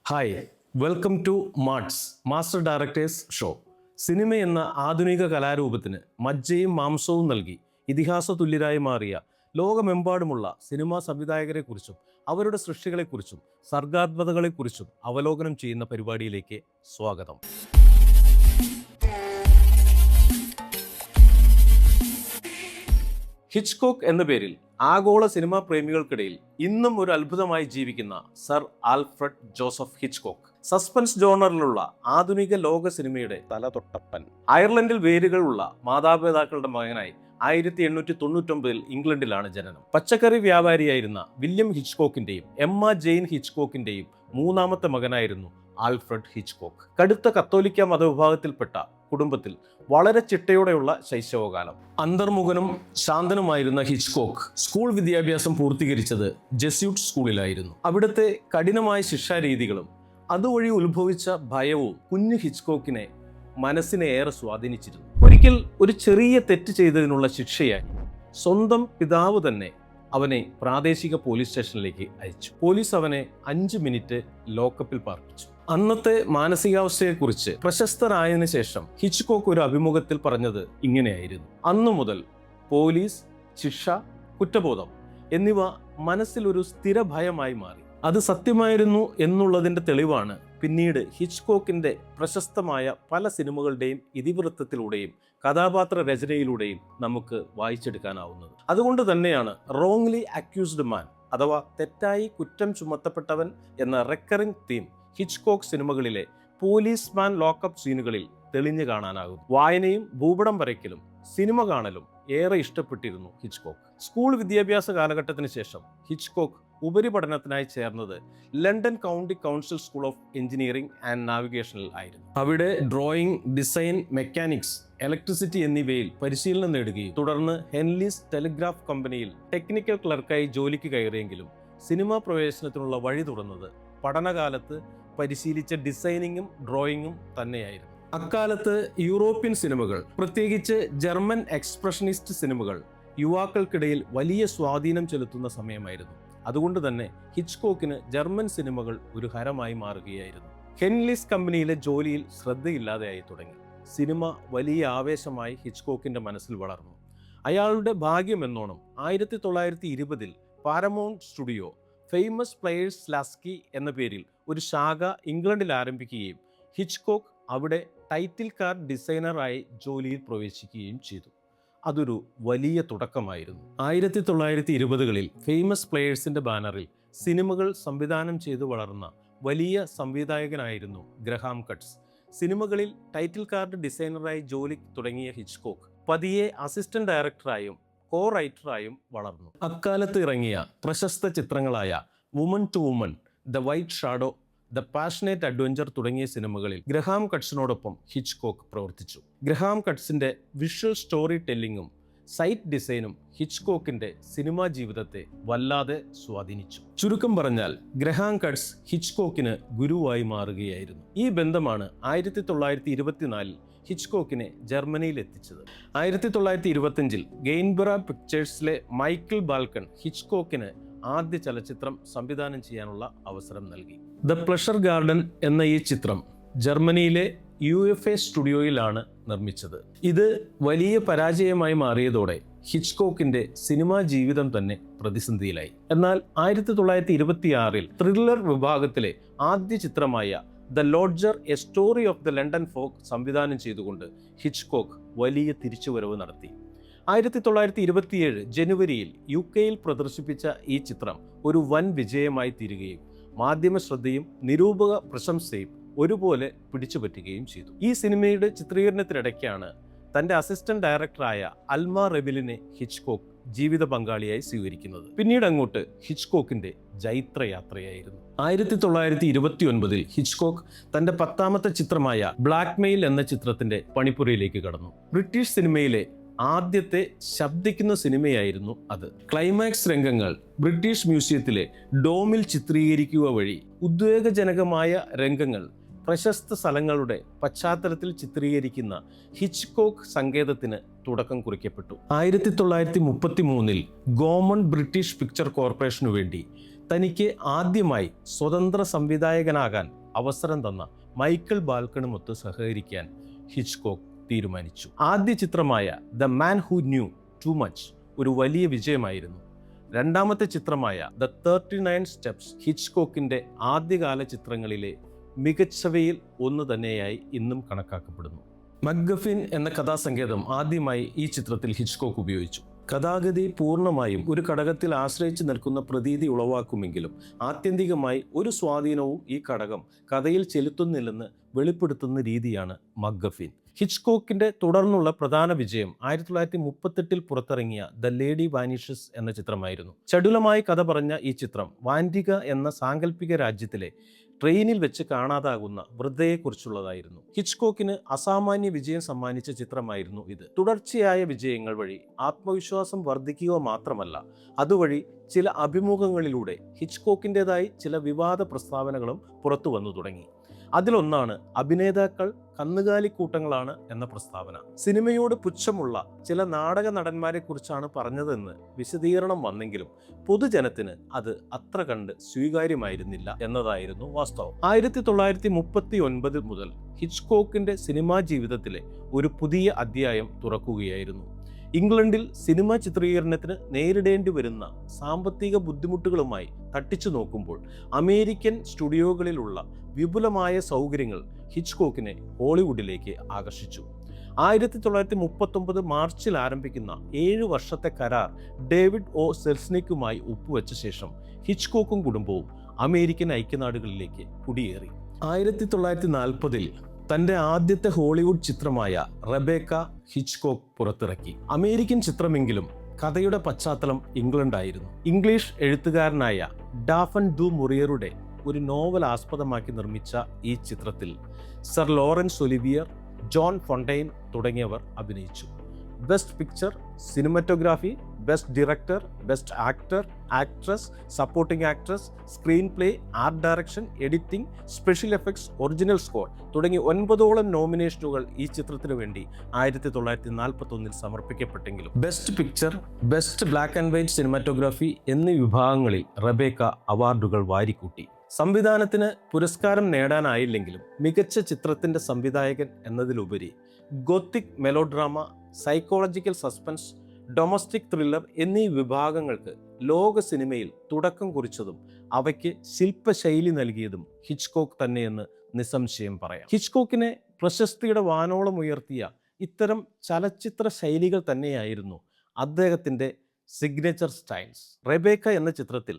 Hi, welcome to Marts master directors show. Cinema എന്ന ആധുനിക കലാരൂപത്തിന് മജ്ജയും മാംസവും നൽകി ഇതിഹാസ തുല്യരായി മാറിയ ലോകമെമ്പാടുമുള്ള സിനിമാ സംവിധായകരെക്കുറിച്ചും അവരുടെ സൃഷ്ടികളെക്കുറിച്ചും സർഗാത്മകതകളെക്കുറിച്ചും അവലോകനം ചെയ്യുന്ന പരിപാടിയിലേക്ക് സ്വാഗതം. ഹിച്ച്കോക്ക് എന്ന പേരിൽ ആഗോള സിനിമാ പ്രേമികൾക്കിടയിൽ ഇന്നും ഒരു അത്ഭുതമായി ജീവിക്കുന്ന sir Alfred Joseph Hitchcock suspense ജോണറിലുള്ള ആധുനിക ലോക സിനിമയുടെ തലതൊട്ടപ്പൻ. അയർലൻഡിൽ വേരുകളുള്ള മാതാപിതാക്കളുടെ മകനായി 1899 ഇംഗ്ലണ്ടിലാണ് ജനനം. പച്ചക്കറി വ്യാപാരിയായിരുന്ന വില്യം ഹിച്ച്കോക്കിന്റെയും എമ്മ ജെയിൻ ഹിച്ച്കോക്കിന്റെയും മൂന്നാമത്തെ മകനായിരുന്നു ആൽഫ്രഡ് ഹിച്ച്കോക്ക്. കടുത്ത കത്തോലിക്ക മതവിഭാഗത്തിൽപ്പെട്ട കുടുംബത്തിൽ വളരെ ചിട്ടയോടെയുള്ള ശൈശവകാലം. അന്തർമുഖനും ശാന്തനുമായിരുന്ന ഹിച്ച്കോക്ക് സ്കൂൾ വിദ്യാഭ്യാസം പൂർത്തീകരിച്ചത് ജെസ്യൂട്ട് സ്കൂളിലായിരുന്നു. അവിടുത്തെ കഠിനമായ ശിക്ഷാരീതികളും അതുവഴി ഉത്ഭവിച്ച ഭയവും കുഞ്ഞു ഹിച്ച്കോക്കിനെ മനസ്സിനെ ഏറെ സ്വാധീനിച്ചിരുന്നു. ഒരിക്കൽ ഒരു ചെറിയ തെറ്റ് ചെയ്തതിനുള്ള ശിക്ഷയായി സ്വന്തം പിതാവ് തന്നെ അവനെ പ്രാദേശിക പോലീസ് സ്റ്റേഷനിലേക്ക് അയച്ചു. പോലീസ് അവനെ 5 മിനിറ്റ് ലോക്കപ്പിൽ പാർപ്പിച്ചു. അന്നത്തെ മാനസികാവസ്ഥയെക്കുറിച്ച് പ്രശസ്തരായതിനു ശേഷം ഹിച്ച്കോക്ക് ഒരു അഭിമുഖത്തിൽ പറഞ്ഞത് ഇങ്ങനെയായിരുന്നു: അന്നു മുതൽ പോലീസ്, ശിക്ഷ, കുറ്റബോധം എന്നിവ മനസ്സിൽ ഒരു സ്ഥിര ഭയമായി മാറി. അത് സത്യമായിരുന്നു എന്നുള്ളതിന്റെ തെളിവാണ് പിന്നീട് ഹിച്ച്കോക്കിന്റെ പ്രശസ്തമായ പല സിനിമകളുടെയും ഇതിവൃത്തത്തിലൂടെയും കഥാപാത്ര രചനയിലൂടെയും നമുക്ക് വായിച്ചെടുക്കാനാവുന്നത്. അതുകൊണ്ട് തന്നെയാണ് റോങ്ലി അക്യൂസ്ഡ് മാൻ അഥവാ തെറ്റായി കുറ്റം ചുമത്തപ്പെട്ടവൻ എന്ന റെക്കറിംഗ് തീം ഹിച്ച്കോക്ക് സിനിമകളിലെ പോലീസ്മാൻ ലോക്കപ്പ് സീനുകളിൽ തെളിഞ്ഞു കാണാനാകും. വായനയും ഭൂപടം വരയ്ക്കലും സിനിമ കാണലും ഏറെ ഇഷ്ടപ്പെട്ടിരുന്നു ഹിച്ച്കോക്ക്. സ്കൂൾ വിദ്യാഭ്യാസ കാലഘട്ടത്തിന് ശേഷം ഹിച്ച്കോക്ക് ഉപരിപഠനത്തിനായി ചേർന്നത് London county council school of engineering and നാവിഗേഷനിൽ ആയിരുന്നു. അവിടെ ഡ്രോയിങ്, ഡിസൈൻ, മെക്കാനിക്സ്, ഇലക്ട്രിസിറ്റി എന്നിവയിൽ പരിശീലനം നേടുകയും തുടർന്ന് ഹെൻലീസ് ടെലിഗ്രാഫ് കമ്പനിയിൽ ടെക്നിക്കൽ ക്ലർക്കായി ജോലിക്ക് കയറിയെങ്കിലും സിനിമാ പ്രവേശനത്തിനുള്ള വഴി തുറന്നത് പഠനകാലത്ത് പരിശീലിച്ച ഡിസൈനിങ്ങും ഡ്രോയിങ്ങും തന്നെയായിരുന്നു. അക്കാലത്ത് യൂറോപ്യൻ സിനിമകൾ, പ്രത്യേകിച്ച് ജർമ്മൻ എക്സ്പ്രഷനിസ്റ്റ് സിനിമകൾ യുവാക്കൾക്കിടയിൽ വലിയ സ്വാധീനം ചെലുത്തുന്ന സമയമായിരുന്നു. അതുകൊണ്ട് തന്നെ ഹിച്ച്കോക്കിന് ജർമ്മൻ സിനിമകൾ ഒരു ഹരമായി മാറുകയായിരുന്നു. ഹെൻലീസ് കമ്പനിയിലെ ജോലിയിൽ ശ്രദ്ധയില്ലാതെയായി തുടങ്ങി. സിനിമ വലിയ ആവേശമായി ഹിച്ച്കോക്കിന്റെ മനസ്സിൽ വളർന്നു. അയാളുടെ ഭാഗ്യമെന്നോണം 1920 paramount studio famous players Laski എന്ന പേരിൽ ഒരു ശാഖ ഇംഗ്ലണ്ടിൽ ആരംഭിക്കുകയും ഹിച്ച്കോക്ക് അവിടെ ടൈറ്റിൽ കാർഡ് ഡിസൈനറായി ജോലിയിൽ പ്രവേശിക്കുകയും ചെയ്തു. അതൊരു വലിയ തുടക്കമായിരുന്നു. 1920കളിൽ ഫേമസ് പ്ലേയേഴ്സിന്റെ ബാനറിൽ സിനിമകൾ സംവിധാനം ചെയ്തു വളർന്ന വലിയ സംവിധായകനായിരുന്നു ഗ്രഹാം കട്ട്സ്. സിനിമകളിൽ ടൈറ്റിൽ കാർഡ് ഡിസൈനറായി ജോലി തുടങ്ങിയ ഹിച്ച്കോക്ക് പതിയെ അസിസ്റ്റന്റ് ഡയറക്ടറായും കോ റൈറ്ററായും വളർന്നു. അക്കാലത്ത് ഇറങ്ങിയ പ്രശസ്ത ചിത്രങ്ങളായ Woman to Woman, The White Shadow, The Passionate Adventure തുടങ്ങിയ സിനിമകളിൽ ഗ്രഹാം കട്ട്സിനോടൊപ്പം ഹിച്ച്കോക്ക് പ്രവർത്തിച്ചു. ഗ്രഹാം കട്ട്സിന്റെ വിഷ്വൽ സ്റ്റോറി ടെല്ലിങ്ങും സൈറ്റ് ഡിസൈനും ഹിച്ച്കോക്കിന്റെ സിനിമാ ജീവിതത്തെ വല്ലാതെ സ്വാധീനിച്ചു. ചുരുക്കം പറഞ്ഞാൽ ഗ്രഹാം കട്ട്സ് ഹിച്ച്കോക്കിന് ഗുരുവായി മാറുകയായിരുന്നു. ഈ ബന്ധമാണ് 1924 ഹിച്ച്കോക്കിനെ ജർമ്മനിയിൽ എത്തിച്ചത്. 1925 ഗെയിൻബറ പിക്ചേഴ്സിലെ മൈക്കിൾ ബാൽക്കൺ ഹിച്ച്കോക്കിന് ആദ്യ ചലച്ചിത്രം സംവിധാനം ചെയ്യാനുള്ള അവസരം നൽകി. ദ പ്ലഷർ ഗാർഡൻ എന്ന ഈ ചിത്രം ജർമ്മനിയിലെ UFA സ്റ്റുഡിയോയിലാണ് നിർമ്മിച്ചത്. ഇത് വലിയ പരാജയമായി മാറിയതോടെ ഹിച്ച്കോക്കിന്റെ സിനിമാ ജീവിതം തന്നെ പ്രതിസന്ധിയിലായി. എന്നാൽ 1926 ത്രില്ലർ വിഭാഗത്തിലെ ആദ്യ ചിത്രമായ The Lodger, A Story of the London Fog സംവിധാനം ചെയ്തുകൊണ്ട് ഹിച്ച്കോക്ക് വലിയ തിരിച്ചുവരവ് നടത്തി. 1927 ജനുവരിയിൽ UK പ്രദർശിപ്പിച്ച ഈ ചിത്രം ഒരു വൻ വിജയമായി തീരുകയും മാധ്യമ ശ്രദ്ധയും നിരൂപക പ്രശംസയും ഒരുപോലെ പിടിച്ചുപറ്റുകയും ചെയ്തു. ഈ സിനിമയുടെ ചിത്രീകരണത്തിനിടയ്ക്കാണ് തന്റെ അസിസ്റ്റന്റ് ഡയറക്ടറായ അൽമ റെബിലിനെ ഹിച്ച്കോക്ക് ജീവിത പങ്കാളിയായി സ്വീകരിക്കുന്നത്. പിന്നീട് അങ്ങോട്ട് ഹിച്ച്കോക്കിന്റെ ജൈത്രയാത്രയായിരുന്നു. 1929 ഹിച്ച്കോക്ക് തന്റെ 10ാമത്തെ ചിത്രമായ ബ്ലാക്ക് മെയിൽ എന്ന ചിത്രത്തിന്റെ പണിപ്പുരയിലേക്ക് കടന്നു. ബ്രിട്ടീഷ് സിനിമയിലെ ആദ്യത്തെ ശബ്ദിക്കുന്ന സിനിമയായിരുന്നു അത്. ക്ലൈമാക്സ് രംഗങ്ങൾ ബ്രിട്ടീഷ് മ്യൂസിയത്തിലെ ഡോമിൽ ചിത്രീകരിക്കുക വഴി ഉദ്വേഗജനകമായ രംഗങ്ങൾ പ്രശസ്ത സ്ഥലങ്ങളുടെ പശ്ചാത്തലത്തിൽ ചിത്രീകരിക്കുന്ന ഹിച്ച്കോക്ക് സങ്കേതത്തിന് തുടക്കം കുറിക്കപ്പെട്ടു. 1933 ഗോമൺ ബ്രിട്ടീഷ് പിക്ചർ കോർപ്പറേഷനു വേണ്ടി തനിക്ക് ആദ്യമായി സ്വതന്ത്ര സംവിധായകനാകാൻ അവസരം തന്ന മൈക്കിൾ ബാൽക്കണുമൊത്ത് സഹകരിക്കാൻ ഹിച്ച്കോക്ക് തീരുമാനിച്ചു. ആദ്യ ചിത്രമായ the man who new too much ഒരു വലിയ വിജയമായിരുന്നു. രണ്ടാമത്തെ ചിത്രമായ ദ 39 സ്റ്റെപ്സ് ഹിച്ച്കോക്കിന്റെ ആദ്യകാല ചിത്രങ്ങളിലെ മികച്ചവയിൽ ഒന്ന് തന്നെയായി ഇന്നും കണക്കാക്കപ്പെടുന്നു. മക്ഗഫിൻ എന്ന കഥാസങ്കേതം ആദ്യമായി ഈ ചിത്രത്തിൽ ഹിച്ച്കോക്ക് ഉപയോഗിച്ചു. കഥാഗതി പൂർണ്ണമായും ഒരു ഘടകത്തിൽ ആശ്രയിച്ച് നിൽക്കുന്ന പ്രതീതി ഉളവാക്കുമെങ്കിലും ആത്യന്തികമായി ഒരു സ്വാധീനവും ഈ ഘടകം കഥയിൽ ചെലുത്തുന്നില്ലെന്ന് വെളിപ്പെടുത്തുന്ന രീതിയാണ് മക്ഗഫിൻ. ഹിച്ച്കോക്കിന്റെ തുടർന്നുള്ള പ്രധാന വിജയം 1938 പുറത്തിറങ്ങിയ ദ ലേഡി വാനിഷസ് എന്ന ചിത്രമായിരുന്നു. ചടുലമായി കഥ പറഞ്ഞ ഈ ചിത്രം വാൻഡിക എന്ന സാങ്കല്പിക രാജ്യത്തിലെ ട്രെയിനിൽ വെച്ച് കാണാതാകുന്ന വൃദ്ധയെക്കുറിച്ചുള്ളതായിരുന്നു. ഹിച്ച്കോക്കിന് അസാമാന്യ വിജയം സമ്മാനിച്ച ചിത്രമായിരുന്നു ഇത്. തുടർച്ചയായ വിജയങ്ങൾ വഴി ആത്മവിശ്വാസം വർദ്ധിക്കുക മാത്രമല്ല, അതുവഴി ചില അഭിമുഖങ്ങളിലൂടെ ഹിച്ച്കോക്കിൻ്റെതായി ചില വിവാദ പ്രസ്താവനകളും പുറത്തു വന്നു തുടങ്ങി. അതിലൊന്നാണ് അഭിനേതാക്കൾ കന്നുകാലിക്കൂട്ടങ്ങളാണ് എന്ന പ്രസ്താവന. സിനിമയോട് പുച്ഛമുള്ള ചില നാടക നടന്മാരെ കുറിച്ചാണ് പറഞ്ഞതെന്ന് വിശദീകരണം വന്നെങ്കിലും പൊതുജനത്തിന് അത് അത്ര കണ്ട് സ്വീകാര്യമായിരുന്നില്ല എന്നതായിരുന്നു വാസ്തവം. 1939 മുതൽ ഹിച്ച്കോക്കിന്റെ സിനിമാ ജീവിതത്തിലെ ഒരു പുതിയ അധ്യായം തുറക്കുകയായിരുന്നു. ഇംഗ്ലണ്ടിൽ സിനിമാ ചിത്രീകരണത്തിന് നേരിടേണ്ടി വരുന്ന സാമ്പത്തിക ബുദ്ധിമുട്ടുകളുമായി തട്ടിച്ചു നോക്കുമ്പോൾ അമേരിക്കൻ സ്റ്റുഡിയോകളിലുള്ള വിപുലമായ സൗകര്യങ്ങൾ ഹിച്ച്കോക്കിനെ ഹോളിവുഡിലേക്ക് ആകർഷിച്ചു. 1939 മാർച്ചിൽ ആരംഭിക്കുന്ന 7 വർഷത്തെ കരാർ ഡേവിഡ് ഒ സെൽസ്നിക്കുമായി ഒപ്പുവെച്ച ശേഷം ഹിച്ച്കോക്കും കുടുംബവും അമേരിക്കൻ ഐക്യനാടുകളിലേക്ക് കുടിയേറി. 1940 തന്റെ ആദ്യത്തെ ഹോളിവുഡ് ചിത്രമായ റെബേക്ക ഹിച്ച്കോക്ക് പുറത്തിറക്കി. അമേരിക്കൻ ചിത്രമെങ്കിലും കഥയുടെ പശ്ചാത്തലം ഇംഗ്ലണ്ടായിരുന്നു. ഇംഗ്ലീഷ് എഴുത്തുകാരനായ ഡാഫൻ ദു മുറിയറുടെ ഒരു നോവൽ ആസ്പദമാക്കി നിർമ്മിച്ച ഈ ചിത്രത്തിൽ sir Laurence Olivier, Joan Fontaine തുടങ്ങിയവർ അഭിനയിച്ചു. Best picture, cinematography, best director, best actor, actress, supporting actress, screenplay, art direction, editing, special effects, original score തുടങ്ങി 9ഓളം നോമിനേഷനുകൾ ഈ ചിത്രത്തിനു വേണ്ടി 1941 സമർപ്പിക്കപ്പെട്ടെങ്കിലും best picture, best black and white cinematography എന്നീ വിഭാഗങ്ങളിൽ റെബേക്ക അവാർഡുകൾ വാരിക്കൂട്ടി. സംവിധാനത്തിന് പുരസ്കാരം നേടാനായില്ലെങ്കിലും മികച്ച ചിത്രത്തിന്റെ സംവിധായകൻ എന്നതിലുപരി Gothic melodrama, psychological suspense, domestic thriller എന്നീ വിഭാഗങ്ങൾക്ക് ലോക സിനിമയിൽ തുടക്കം കുറിച്ചതും അവയ്ക്ക് ശില്പശൈലി നൽകിയതും ഹിച്ച്കോക്ക് തന്നെയെന്ന് നിസ്സംശയം പറയാം. ഹിച്ച്കോക്കിനെ പ്രശസ്തിയുടെ വാനോളം ഉയർത്തിയ ഇത്തരം ചലച്ചിത്ര ശൈലികൾ തന്നെയായിരുന്നു അദ്ദേഹത്തിൻ്റെ സിഗ്നേച്ചർ സ്റ്റൈൽസ്. റെബേക്ക എന്ന ചിത്രത്തിൽ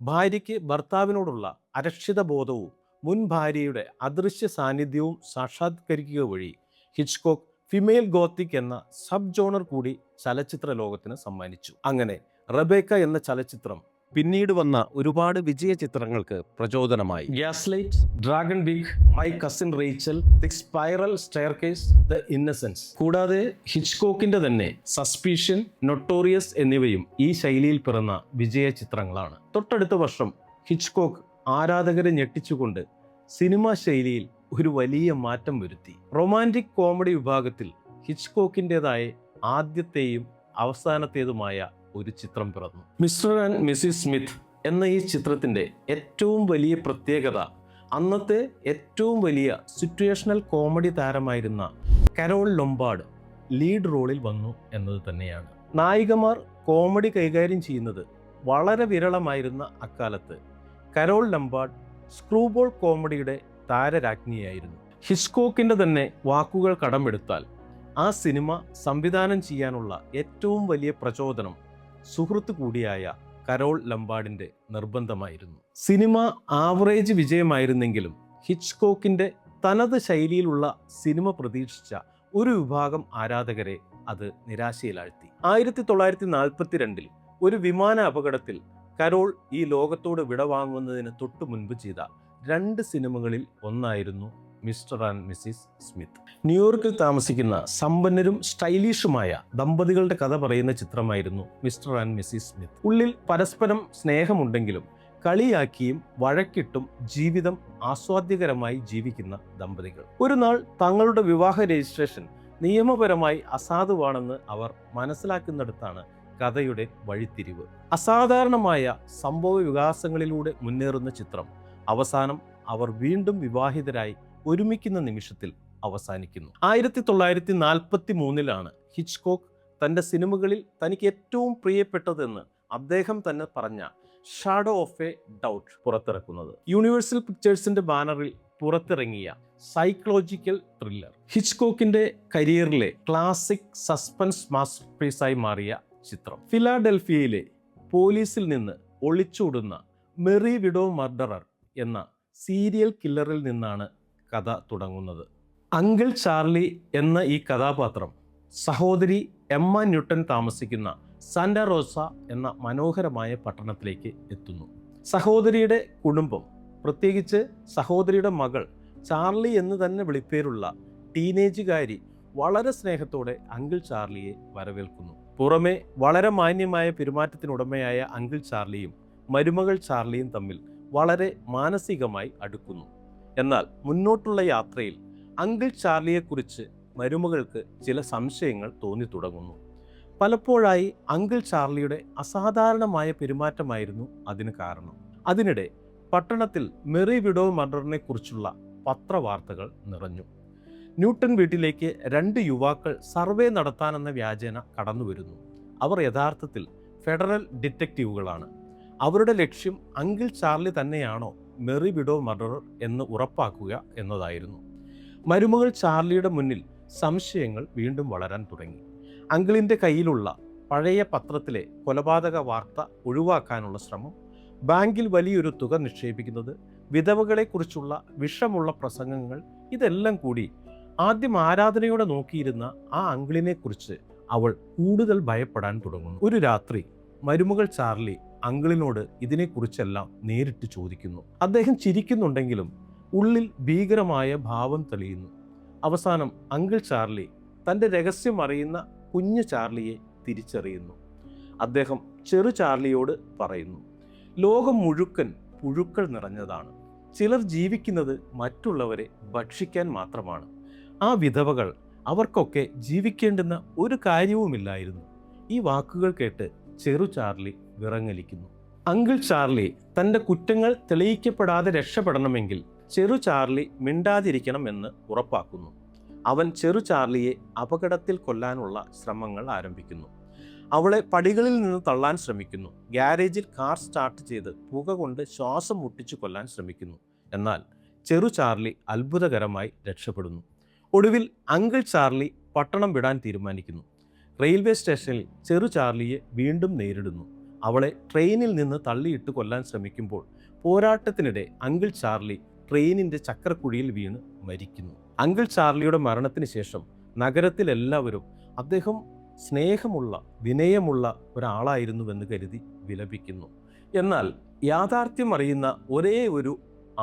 ഭാര്യയ്ക്ക് ഭർത്താവിനോടുള്ള അരക്ഷിത ബോധവും മുൻ ഭാര്യയുടെ അദൃശ്യ സാന്നിധ്യവും സാക്ഷാത്കരിക്കുക വഴി ഹിച്ച്കോക്ക് ഫിമെയിൽ ഗോത്തിക് എന്ന സബ് ജോണർ കൂടി ചലച്ചിത്ര ലോകത്തിന് സമ്മാനിച്ചു. അങ്ങനെ റെബേക്ക എന്ന ചലച്ചിത്രം പിന്നീട് വന്ന ഒരുപാട് വിജയ ചിത്രങ്ങൾക്ക് പ്രചോദനമായി. Gaslight, Dragonwyck, My Cousin Rachel, The Spiral Staircase, The Innocents കൂടാതെ ഹിച്ച്കോക്കിന്റെ തന്നെ സസ്പീഷ്യൻ, നൊട്ടോറിയസ് എന്നിവയും ഈ ശൈലിയിൽ പിറന്ന വിജയ ചിത്രങ്ങളാണ്. തൊട്ടടുത്ത വർഷം ഹിച്ച്കോക്ക് ആരാധകരെ ഞെട്ടിച്ചുകൊണ്ട് സിനിമാ ശൈലിയിൽ ഒരു വലിയ മാറ്റം വരുത്തി. റൊമാൻറ്റിക് കോമഡി വിഭാഗത്തിൽ ഹിച്ച്കോക്കിൻ്റെതായ ആദ്യത്തെയും അവസാനത്തേതുമായ ഒരു ചിത്രം പിറന്നു. മിസ്റ്റർ ആൻഡ് മിസ്സിസ് സ്മിത്ത് എന്ന ഈ ചിത്രത്തിൻ്റെ ഏറ്റവും വലിയ പ്രത്യേകത അന്നത്തെ ഏറ്റവും വലിയ സിറ്റുവേഷണൽ കോമഡി താരമായിരുന്ന കരോൾ ലൊംബാർഡ് ലീഡ് റോളിൽ വന്നു എന്നത് തന്നെയാണ്. നായികമാർ കോമഡി കൈകാര്യം ചെയ്യുന്നത് വളരെ വിരളമായിരുന്ന അക്കാലത്ത് കരോൾ ലൊംബാർഡ് സ്ക്രൂബോൾ കോമഡിയുടെ താരരാജ്ഞിയായിരുന്നു. ഹിച്ച്കോക്കിൻ്റെ തന്നെ വാക്കുകൾ കടമെടുത്താൽ ആ സിനിമ സംവിധാനം ചെയ്യാനുള്ള ഏറ്റവും വലിയ പ്രചോദനം സുഹൃത്ത് കൂടിയായ കരോൾ ലൊംബാർഡിൻ്റെ നിർബന്ധമായിരുന്നു. സിനിമ ആവറേജ് വിജയമായിരുന്നെങ്കിലും ഹിച്ച്കോക്കിൻ്റെ തനത് ശൈലിയിലുള്ള സിനിമ പ്രതീക്ഷിച്ച ഒരു വിഭാഗം ആരാധകരെ അത് നിരാശയിലാഴ്ത്തി. 1942 ഒരു വിമാന അപകടത്തിൽ കരോൾ ഈ ലോകത്തോട് വിടവാങ്ങുന്നതിന് തൊട്ടു മുൻപ് ചെയ്ത 2 സിനിമകളിൽ ഒന്നായിരുന്നു മിസ്റ്റർ ആൻഡ് മിസ്സിസ് സ്മിത്ത്. ന്യൂയോർക്കിൽ താമസിക്കുന്ന സമ്പന്നരും സ്റ്റൈലിഷുമായ ദമ്പതികളുടെ കഥ പറയുന്ന ചിത്രമായിരുന്നു മിസ്റ്റർ ആൻഡ് മിസ്സിസ് സ്മിത്ത്. ഉള്ളിൽ പരസ്പരം സ്നേഹമുണ്ടെങ്കിലും കളിയാക്കിയും വഴക്കിട്ടും ജീവിതം ആസ്വാദ്യകരമായി ജീവിക്കുന്ന ദമ്പതികൾ. ഒരു നാൾ തങ്ങളുടെ വിവാഹ രജിസ്ട്രേഷൻ നിയമപരമായി അസാധുവാണെന്ന് അവർ മനസ്സിലാക്കുന്നിടത്താണ് കഥയുടെ വഴിത്തിരിവ്. അസാധാരണമായ സംഭവ വികാസങ്ങളിലൂടെ മുന്നേറുന്ന ചിത്രം അവസാനം അവർ വീണ്ടും വിവാഹിതരായി ഒരുമിക്കുന്ന നിമിഷത്തിൽ അവസാനിക്കുന്നു. 1943 ഹിച്ച്കോക്ക് തൻ്റെ സിനിമകളിൽ തനിക്ക് ഏറ്റവും പ്രിയപ്പെട്ടതെന്ന് അദ്ദേഹം തന്നെ പറഞ്ഞ ഷാഡോ ഓഫ് എ ഡൗട്ട് പുറത്തിറക്കുന്നത്. യൂണിവേഴ്സൽ പിക്ചേഴ്സിന്റെ ബാനറിൽ പുറത്തിറങ്ങിയ സൈക്കോളജിക്കൽ ത്രില്ലർ ഹിച്ച്കോക്കിന്റെ കരിയറിലെ ക്ലാസിക് സസ്പെൻസ് മാസ്റ്റർ പീസായി മാറിയ ചിത്രം. ഫിലാഡൽഫിയയിലെ പോലീസിൽ നിന്ന് ഒളിച്ചോടുന്ന മെറി വിഡോ മർഡറർ എന്ന സീരിയൽ കില്ലറിൽ നിന്നാണ് കഥ തുടങ്ങുന്നത്. അങ്കിൾ ചാർലി എന്ന ഈ കഥാപാത്രം സഹോദരി എമ്മ ന്യൂട്ടൺ താമസിക്കുന്ന സാന്റാ റോസ എന്ന മനോഹരമായ പട്ടണത്തിലേക്ക് എത്തുന്നു. സഹോദരിയുടെ കുടുംബം, പ്രത്യേകിച്ച് സഹോദരിയുടെ മകൾ ചാർലി എന്ന് തന്നെ വിളിപ്പേരുള്ള ടീനേജുകാരി വളരെ സ്നേഹത്തോടെ അങ്കിൾ ചാർലിയെ വരവേൽക്കുന്നു. പുറമെ വളരെ മാന്യമായ പെരുമാറ്റത്തിനുടമയായ അങ്കിൾ ചാർലിയും മരുമകൾ ചാർലിയും തമ്മിൽ വളരെ മാനസികമായി അടുക്കുന്നു. എന്നാൽ മുന്നോട്ടുള്ള യാത്രയിൽ അങ്കിൾ ചാർലിയെക്കുറിച്ച് മരുമകൾക്ക് ചില സംശയങ്ങൾ തോന്നി തുടങ്ങുന്നു. പലപ്പോഴായി അങ്കിൾ ചാർലിയുടെ അസാധാരണമായ പെരുമാറ്റമായിരുന്നു അതിന് കാരണം. അതിനിടെ പട്ടണത്തിൽ മെറി വിഡോ മർഡറിനെ കുറിച്ചുള്ള പത്രവാർത്തകൾ നിറഞ്ഞു. ന്യൂട്ടൺ വീട്ടിലേക്ക് 2 യുവാക്കൾ സർവേ നടത്താനെന്ന വ്യാജേന കടന്നുവരുന്നു. അവർ യഥാർത്ഥത്തിൽ ഫെഡറൽ ഡിറ്റക്റ്റീവുകളാണ്. അവരുടെ ലക്ഷ്യം അങ്കിൾ ചാർലി തന്നെയാണോ മെറി വിഡോ മർഡറർ എന്ന് ഉറപ്പാക്കുക എന്നതായിരുന്നു. മരുമകൾ ചാർലിയുടെ മുന്നിൽ സംശയങ്ങൾ വീണ്ടും വളരാൻ തുടങ്ങി. അങ്കിളിൻ്റെ കയ്യിലുള്ള പഴയ പത്രത്തിലെ കൊലപാതക വാർത്ത ഒഴിവാക്കാനുള്ള ശ്രമം, ബാങ്കിൽ വലിയൊരു തുക നിക്ഷേപിക്കുന്നത്, വിധവകളെക്കുറിച്ചുള്ള വിഷമുള്ള പ്രസംഗങ്ങൾ, ഇതെല്ലാം കൂടി ആദ്യം ആരാധനയോടെ നോക്കിയിരുന്ന ആ അങ്കിളിനെക്കുറിച്ച് അവൾ കൂടുതൽ ഭയപ്പെടാൻ തുടങ്ങുന്നു. ഒരു രാത്രി മരുമകൾ ചാർലി അങ്കിളിനോട് ഇതിനെക്കുറിച്ചെല്ലാം നേരിട്ട് ചോദിക്കുന്നു. അദ്ദേഹം ചിരിക്കുന്നുണ്ടെങ്കിലും ഉള്ളിൽ ഭീകരമായ ഭാവം തെളിയുന്നു. അവസാനം അങ്കിൾ ചാർലി തൻ്റെ രഹസ്യം അറിയുന്ന കുഞ്ഞു ചാർലിയെ തിരിച്ചറിയുന്നു. അദ്ദേഹം ചെറു ചാർലിയോട് പറയുന്നു, ലോകം മുഴുക്കൻ പുഴുക്കൾ നിറഞ്ഞതാണ്. ചിലർ ജീവിക്കുന്നത് മറ്റുള്ളവരെ ഭക്ഷിക്കാൻ മാത്രമാണ്. ആ വിധവകൾ, അവർക്കൊക്കെ ജീവിക്കേണ്ടുന്ന ഒരു കാര്യവുമില്ലായിരുന്നു. ഈ വാക്കുകൾ കേട്ട് ചെറു ചാർലി വിറങ്ങലിക്കുന്നു. അങ്കിൾ ചാർലി തൻ്റെ കുറ്റങ്ങൾ തെളിയിക്കപ്പെടാതെ രക്ഷപ്പെടണമെങ്കിൽ ചെറു ചാർലി മിണ്ടാതിരിക്കണം എന്ന് ഉറപ്പാക്കുന്നു. അവൻ ചെറു ചാർലിയെ അപകടത്തിൽ കൊല്ലാനുള്ള ശ്രമങ്ങൾ ആരംഭിക്കുന്നു. അവളെ പടികളിൽ നിന്ന് തള്ളാൻ ശ്രമിക്കുന്നു. ഗ്യാരേജിൽ കാർ സ്റ്റാർട്ട് ചെയ്ത് പുക കൊണ്ട് ശ്വാസം മുട്ടിച്ചു കൊല്ലാൻ ശ്രമിക്കുന്നു. എന്നാൽ ചെറു ചാർലി അത്ഭുതകരമായി രക്ഷപ്പെടുന്നു. ഒടുവിൽ അങ്കിൾ ചാർലി പട്ടണം വിടാൻ തീരുമാനിക്കുന്നു. റെയിൽവേ സ്റ്റേഷനിൽ ചെറു ചാർലിയെ വീണ്ടും നേരിടുന്നു. അവളെ ട്രെയിനിൽ നിന്ന് തള്ളിയിട്ട് കൊല്ലാൻ ശ്രമിക്കുമ്പോൾ പോരാട്ടത്തിനിടെ അങ്കിൾ ചാർലി ട്രെയിനിൻ്റെ ചക്രക്കുഴിയിൽ വീണ് മരിക്കുന്നു. അങ്കിൾ ചാർലിയുടെ മരണത്തിന് ശേഷം നഗരത്തിലെല്ലാവരും അദ്ദേഹം സ്നേഹമുള്ള, വിനയമുള്ള ഒരാളായിരുന്നുവെന്ന് കരുതി വിലപിക്കുന്നു. എന്നാൽ യാഥാർത്ഥ്യം അറിയുന്ന ഒരേ ഒരു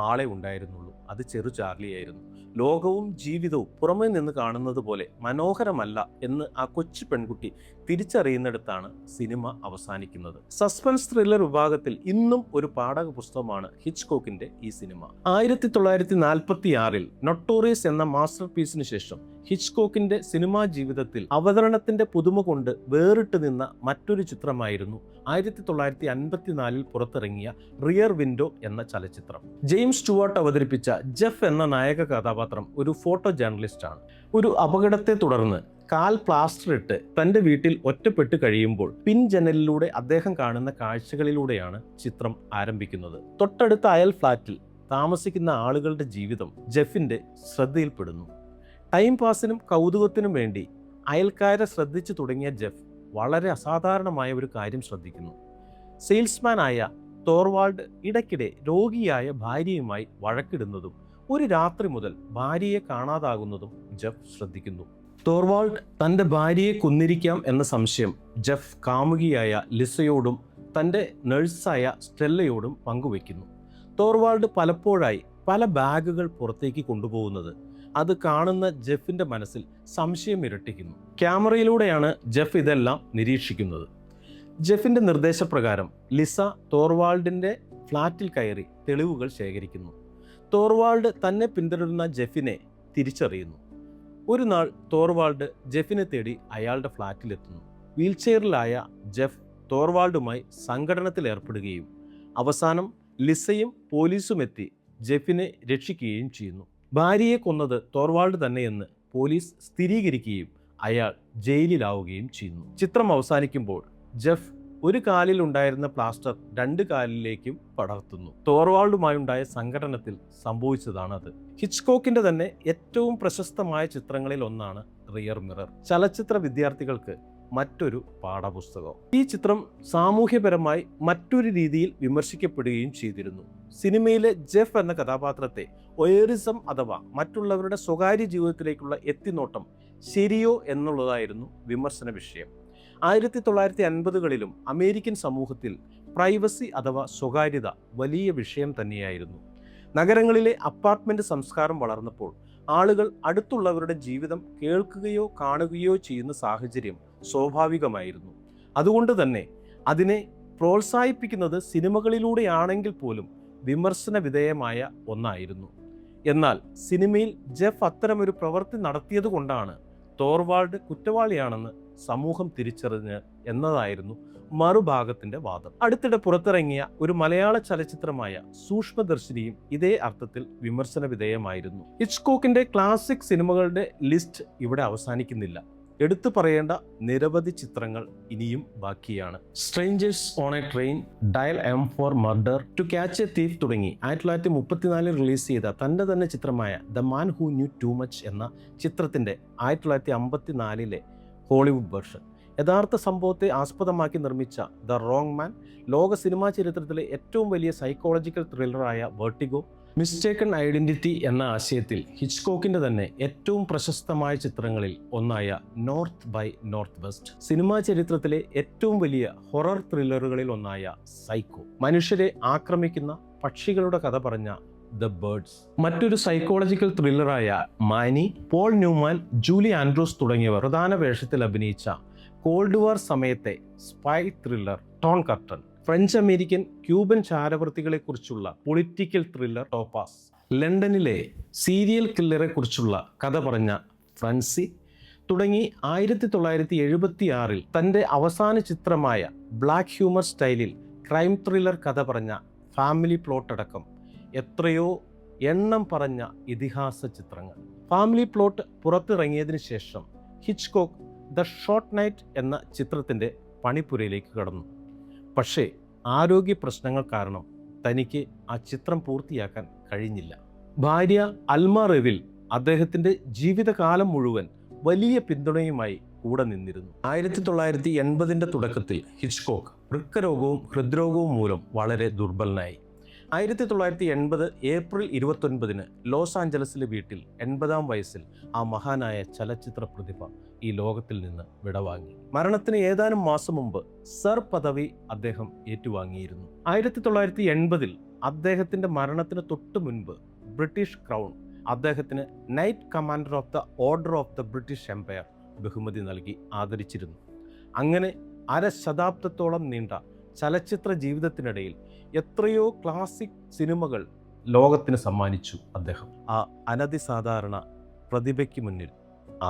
ആളെ ഉണ്ടായിരുന്നുള്ളൂ. അത് ചെറു ചാർലിയായിരുന്നു. ലോകവും ജീവിതവും പുറമേ നിന്ന് കാണുന്നത് പോലെ മനോഹരമല്ല എന്ന് ആ കൊച്ചു പെൺകുട്ടി തിരിച്ചറിയുന്നിടത്താണ് സിനിമ അവസാനിക്കുന്നത്. സസ്പെൻസ് ത്രില്ലർ വിഭാഗത്തിൽ ഇന്നും ഒരു പാഠക പുസ്തകമാണ് ഹിച്ച്കോക്കിന്റെ ഈ സിനിമ. 1946 നൊട്ടോറിയസ് എന്ന മാസ്റ്റർ പീസിന് ശേഷം ഹിച്ച്കോക്കിന്റെ സിനിമാ ജീവിതത്തിൽ അവതരണത്തിന്റെ പുതുമ കൊണ്ട് വേറിട്ട് നിന്ന മറ്റൊരു ചിത്രമായിരുന്നു 1954 പുറത്തിറങ്ങിയ റിയർ വിൻഡോ എന്ന ചലച്ചിത്രം. ജെയിംസ് സ്റ്റുവാർട്ട് അവതരിപ്പിച്ച ജെഫ് എന്ന നായക കഥാപാത്രം ഒരു ഫോട്ടോ ജേർണലിസ്റ്റ് ആണ്. ഒരു അപകടത്തെ തുടർന്ന് കാൽ പ്ലാസ്റ്റർ ഇട്ട് തൻ്റെ വീട്ടിൽ ഒറ്റപ്പെട്ട് കഴിയുമ്പോൾ പിൻജനലിലൂടെ അദ്ദേഹം കാണുന്ന കാഴ്ചകളിലൂടെയാണ് ചിത്രം ആരംഭിക്കുന്നത്. തൊട്ടടുത്ത അയൽ ഫ്ലാറ്റിൽ താമസിക്കുന്ന ആളുകളുടെ ജീവിതം ജെഫിൻ്റെ ശ്രദ്ധയിൽപ്പെടുന്നു. ടൈം പാസിനും കൗതുകത്തിനും വേണ്ടി അയൽക്കാരെ ശ്രദ്ധിച്ചു തുടങ്ങിയ ജെഫ് വളരെ അസാധാരണമായ ഒരു കാര്യം ശ്രദ്ധിക്കുന്നു. സെയിൽസ്മാനായ തോർവാൾഡ് ഇടയ്ക്കിടെ രോഗിയായ ഭാര്യയുമായി വഴക്കിടുന്നതും ഒരു രാത്രി മുതൽ ഭാര്യയെ കാണാതാകുന്നതും ജെഫ് ശ്രദ്ധിക്കുന്നു. തോർവാൾഡ് തൻ്റെ ഭാര്യയെ കൊന്നിരിക്കാം എന്ന സംശയം ജെഫ് കാമുകിയായ ലിസയോടും തൻ്റെ നഴ്സായ സ്റ്റെല്ലയോടും പങ്കുവയ്ക്കുന്നു. തോർവാൾഡ് പലപ്പോഴായി പല ബാഗുകൾ പുറത്തേക്ക് കൊണ്ടുപോകുന്നത് അത് കാണുന്ന ജെഫിൻ്റെ മനസ്സിൽ സംശയം ഇരട്ടിക്കുന്നു. ക്യാമറയിലൂടെയാണ് ജെഫ് ഇതെല്ലാം നിരീക്ഷിക്കുന്നത്. ജെഫിൻ്റെ നിർദ്ദേശപ്രകാരം ലിസ തോർവാൾഡിൻ്റെ ഫ്ലാറ്റിൽ കയറി തെളിവുകൾ ശേഖരിക്കുന്നു. തോർവാൾഡ് തന്നെ പിന്തുടരുന്ന ജെഫിനെ തിരിച്ചറിയുന്നു. ഒരു നാൾ തോർവാൾഡ് ജെഫിനെ തേടി അയാളുടെ ഫ്ലാറ്റിലെത്തുന്നു. വീൽചെയറിലായ ജെഫ് തോർവാൾഡുമായി സംഘടനത്തിൽ ഏർപ്പെടുകയും അവസാനം ലിസയും പോലീസും എത്തി ജെഫിനെ രക്ഷിക്കുകയും ചെയ്യുന്നു. ഭാര്യയെ കൊന്നത് തോർവാൾഡ് തന്നെയെന്ന് പോലീസ് സ്ഥിരീകരിക്കുകയും അയാൾ ജയിലിലാവുകയും ചെയ്യുന്നു. ചിത്രം അവസാനിക്കുമ്പോൾ ജെഫ് ഒരു കാലിൽ ഉണ്ടായിരുന്ന പ്ലാസ്റ്റർ 2 കാലിലേക്കും പടർത്തുന്നു. തോർവാൾഡുമായുണ്ടായ സംഘടനത്തിൽ സംഭവിച്ചതാണത്. ഹിച്ച്കോക്കിന്റെ തന്നെ ഏറ്റവും പ്രശസ്തമായ ചിത്രങ്ങളിൽ ഒന്നാണ് റിയർ മിറർ. ചലച്ചിത്ര വിദ്യാർത്ഥികൾക്ക് മറ്റൊരു പാഠപുസ്തകം. ഈ ചിത്രം സാമൂഹ്യപരമായി മറ്റൊരു രീതിയിൽ വിമർശിക്കപ്പെടുകയും ചെയ്തിരുന്നു. സിനിമയിലെ ജെഫ് എന്ന കഥാപാത്രത്തെ വോയേറിസം അഥവാ മറ്റുള്ളവരുടെ സ്വകാര്യ ജീവിതത്തിലേക്കുള്ള എത്തിനോട്ടം ശരിയോ എന്നുള്ളതായിരുന്നു വിമർശന വിഷയം. 1950കളിലും അമേരിക്കൻ സമൂഹത്തിൽ പ്രൈവസി അഥവാ സ്വകാര്യത വലിയ വിഷയം തന്നെയായിരുന്നു. നഗരങ്ങളിലെ അപ്പാർട്ട്മെന്റ് സംസ്കാരം വളർന്നപ്പോൾ ആളുകൾ അടുത്തുള്ളവരുടെ ജീവിതം കേൾക്കുകയോ കാണുകയോ ചെയ്യുന്ന സാഹചര്യം സ്വാഭാവികമായിരുന്നു. അതുകൊണ്ട് തന്നെ അതിനെ പ്രോത്സാഹിപ്പിക്കുന്നത് സിനിമകളിലൂടെയാണെങ്കിൽ പോലും വിമർശന വിധേയമായ ഒന്നായിരുന്നു. എന്നാൽ സിനിമയിൽ ജെഫ് അത്തരമൊരു പ്രവൃത്തി നടത്തിയതുകൊണ്ടാണ് തോർവാൾഡ് കുറ്റവാളിയാണെന്ന് സമൂഹം തിരിച്ചറിഞ്ഞ് എന്നതായിരുന്നു മറുഭാഗത്തിന്റെ വാദം. അടുത്തിടെ പുറത്തിറങ്ങിയ ഒരു മലയാള ചലച്ചിത്രമായ സൂക്ഷ്മദർശിനിയും ഇതേ അർത്ഥത്തിൽ വിമർശന വിധേയമായിരുന്നു. ഹിച്ച്കോക്കിന്റെ ക്ലാസിക് സിനിമകളുടെ ലിസ്റ്റ് ഇവിടെ അവസാനിക്കുന്നില്ല. എടുത്തു പറയേണ്ട നിരവധി ചിത്രങ്ങൾ ഇനിയും ബാക്കിയാണ്. Strangers on a train, dial M for murder, to catch a thief തുടങ്ങി 1934 റിലീസ് ചെയ്ത തൻ്റെ തന്നെ ചിത്രമായ the man who knew too much എന്ന ചിത്രത്തിൻ്റെ 1954 ഹോളിവുഡ് വേർഷൻ, യഥാർത്ഥ സംഭവത്തെ ആസ്പദമാക്കി നിർമ്മിച്ച ദ റോങ് മാൻ, ലോക സിനിമാ ചരിത്രത്തിലെ ഏറ്റവും വലിയ സൈക്കോളജിക്കൽ ത്രില്ലറായ വെർട്ടിഗോ, മിസ്റ്റേക്കൺ ഐഡന്റിറ്റി എന്ന ആശയത്തിൽ ഹിച്ച്കോക്കിന്റെ തന്നെ ഏറ്റവും പ്രശസ്തമായ ചിത്രങ്ങളിൽ ഒന്നായ North by Northwest, cinema ചരിത്രത്തിലെ ഏറ്റവും വലിയ ഹൊറർ ത്രില്ലറുകളിൽ ഒന്നായ സൈക്കോ, മനുഷ്യരെ ആക്രമിക്കുന്ന പക്ഷികളുടെ കഥ പറഞ്ഞ ദ ബേർഡ്സ്, മറ്റൊരു സൈക്കോളജിക്കൽ ത്രില്ലറായ മാനി, പോൾ ന്യൂമാൻ, ജൂലി ആൻഡ്രൂസ് തുടങ്ങിയവർ പ്രധാന വേഷത്തിൽ അഭിനയിച്ച കോൾഡ് വാർ സമയത്തെ spy thriller Torn Curtain, French American Cuban ചാരവൃത്തികളെക്കുറിച്ചുള്ള പൊളിറ്റിക്കൽ ത്രില്ലർ ടോപ്പാസ്, ലണ്ടനിലെ സീരിയൽ കില്ലറെ കുറിച്ചുള്ള കഥ പറഞ്ഞ ഫ്രൻസി തുടങ്ങി 1976 തൻ്റെ അവസാന ചിത്രമായ ബ്ലാക്ക് ഹ്യൂമർ സ്റ്റൈലിൽ ക്രൈം ത്രില്ലർ കഥ പറഞ്ഞ ഫാമിലി പ്ലോട്ട് അടക്കം എത്രയോ എണ്ണം പറഞ്ഞ ഇതിഹാസ ചിത്രങ്ങൾ. ഫാമിലി പ്ലോട്ട് പുറത്തിറങ്ങിയതിനു ശേഷം ഹിച്ച്കോക്ക് ദ ഷോർട്ട് നൈറ്റ് എന്ന ചിത്രത്തിൻ്റെ പണിപ്പുരയിലേക്ക് കടന്നു. പക്ഷേ ആരോഗ്യ പ്രശ്നങ്ങൾ കാരണം തനിക്ക് ആ ചിത്രം പൂർത്തിയാക്കാൻ കഴിഞ്ഞില്ല. ഭാര്യ അൽമ റെവിൽ അദ്ദേഹത്തിൻ്റെ ജീവിതകാലം മുഴുവൻ വലിയ പിന്തുണയുമായി കൂടെ നിന്നിരുന്നു. 1980 തുടക്കത്തിൽ ഹിച്ച്കോക്ക് വൃക്കരോഗവും ഹൃദ്രോഗവും മൂലം വളരെ ദുർബലനായി. 1980 ഏപ്രിൽ 29 ലോസ് ആഞ്ചലസിലെ വീട്ടിൽ 80-ാം വയസ്സിൽ ആ മഹാനായ ചലച്ചിത്ര പ്രതിഭ ഈ ലോകത്തിൽ നിന്ന് വിടവാങ്ങി. മരണത്തിന് ഏതാനും മാസം മുമ്പ് സർ പദവി അദ്ദേഹം ഏറ്റുവാങ്ങിയിരുന്നു. 1980 അദ്ദേഹത്തിന്റെ മരണത്തിന് തൊട്ടു മുൻപ് ബ്രിട്ടീഷ് ക്രൗൺ അദ്ദേഹത്തിന് knight commander of the order of the British empire ബഹുമതി നൽകി ആദരിച്ചിരുന്നു. അങ്ങനെ അരശതാബ്ദത്തോളം നീണ്ട ചലച്ചിത്ര ജീവിതത്തിനിടയിൽ എത്രയോ ക്ലാസിക് സിനിമകൾ ലോകത്തിന് സമ്മാനിച്ചു അദ്ദേഹം. ആ അനധിസാധാരണ പ്രതിഭയ്ക്ക് മുന്നിൽ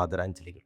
ആദരാഞ്ജലികൾ.